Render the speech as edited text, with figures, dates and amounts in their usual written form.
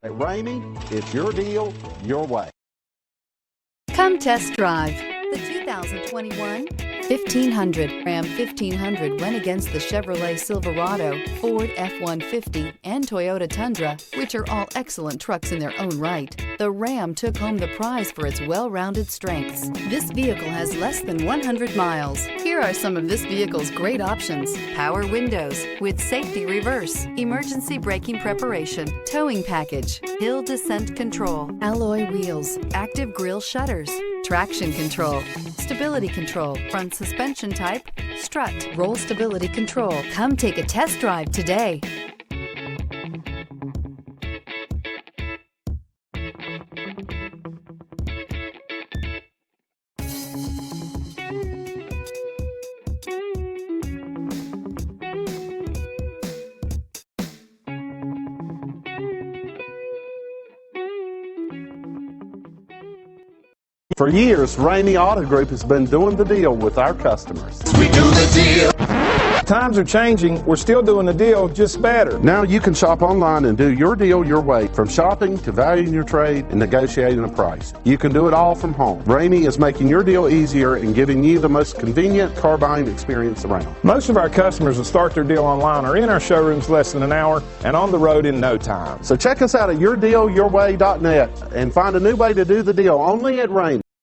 At Ramey, it's your deal, your way. Come test drive the 2021 1500. Ram 1500 went against the Chevrolet Silverado, Ford F-150, and Toyota Tundra, which are all excellent trucks in their own right. The Ram took home the prize for its well-rounded strengths. This vehicle has less than 100 miles. Here are some of this vehicle's great options: power windows with safety reverse, emergency braking preparation, towing package, hill descent control, alloy wheels, active grille shutters, traction control, stability control, front suspension type, strut, roll stability control. Come take a test drive today. For years, Ramey Auto Group has been doing the deal with our customers. We do the deal. Times are changing. We're still doing the deal, just better. Now you can shop online and do your deal your way, from shopping to valuing your trade and negotiating a price. You can do it all from home. Ramey is making your deal easier and giving you the most convenient car buying experience around. Most of our customers that start their deal online are in our showrooms less than an hour and on the road in no time. So check us out at yourdealyourway.net and find a new way to do the deal only at Ramey.